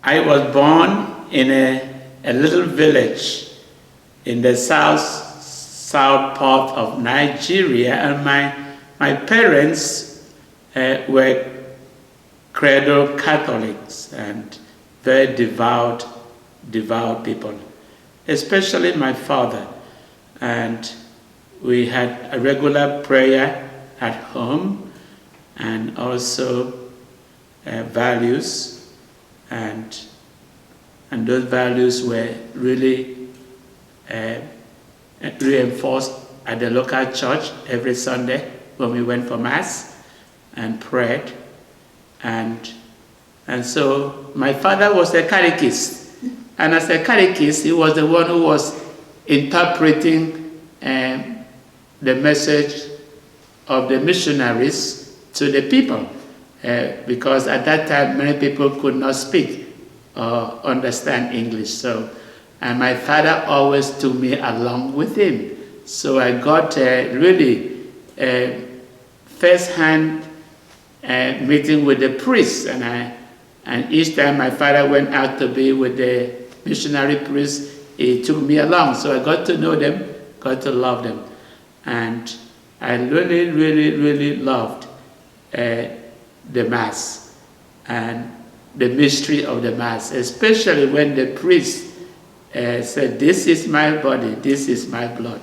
I was born in a little village in the south part of Nigeria, and my parents were cradle Catholics and very devout people, especially my father. And we had a regular prayer at home, and also values, and those values were really reinforced at the local church every Sunday when we went for Mass and prayed. And so my father was a catechist, and as a catechist, he was the one who was interpreting the message of the missionaries to the people, because at that time many people could not speak or understand English. So, and my father always took me along with him. So I got really first-hand meeting with the priests, and each time my father went out to be with the missionary priests, he took me along. So I got to know them, got to love them, and I really loved the Mass and the mystery of the Mass, especially when the priest said, "This is my body, this is my blood,"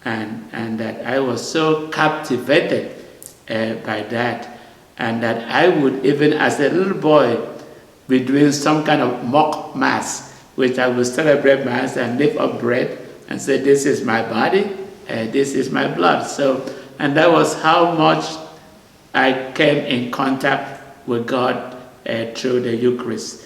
and that I was so captivated by that, and that I would, even as a little boy, be doing some kind of mock Mass, which I would celebrate Mass and lift up bread and say, "This is my body, this is my blood." So, and that was how much I came in contact with God through the Eucharist.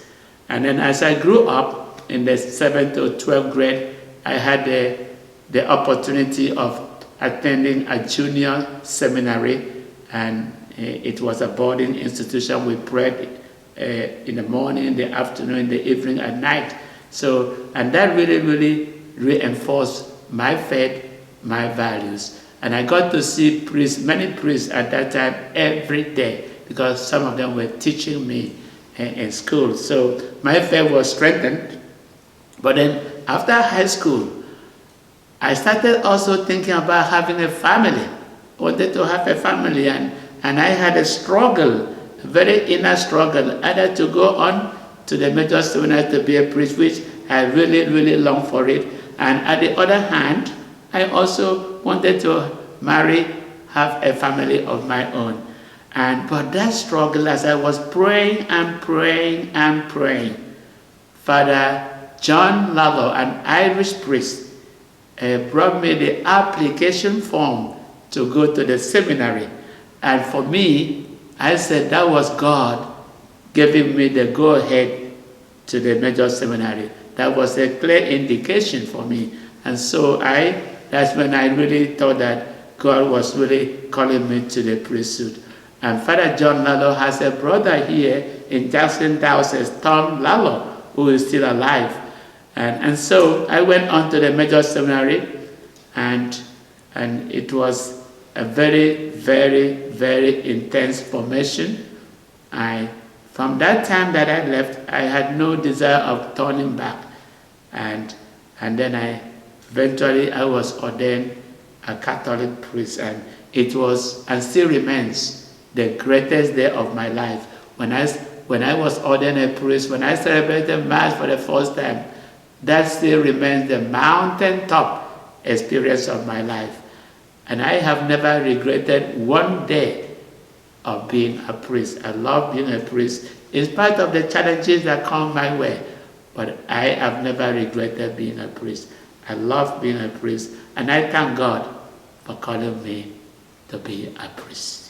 And then as I grew up in the 7th or 12th grade, I had the opportunity of attending a junior seminary, and it was a boarding institution. We prayed in the morning, in the afternoon, in the evening, at night. So, and that really reinforced my faith, my values. And I got to see priests, many priests at that time, every day, because some of them were teaching me in school. So my faith was strengthened. But then after high school, I started also thinking about having a family. I wanted to have a family, and I had a struggle, a very inner struggle, either to go on to the major seminary to be a priest, which I really longed for it. And at the other hand, I also wanted to marry, have a family of my own. But that struggle, as I was praying and praying and praying, Father John Lallo, an Irish priest, brought me the application form to go to the seminary. And for me, I said that was God giving me the go-ahead to the major seminary. That was a clear indication for me. And so that's when I really thought that God was really calling me to the priesthood. And Father John Lallo has a brother here in Jackson Diocese, Tom Lallo, who is still alive. And so I went on to the major seminary, and it was a very intense formation. From that time that I left, I had no desire of turning back. And then eventually I was ordained a Catholic priest, and it was and still remains the greatest day of my life. When I was ordained a priest, when I celebrated Mass for the first time, that still remains the mountaintop experience of my life. And I have never regretted one day of being a priest. I love being a priest in spite of the challenges that come my way. But I have never regretted being a priest. I love being a priest, and I thank God for calling me to be a priest.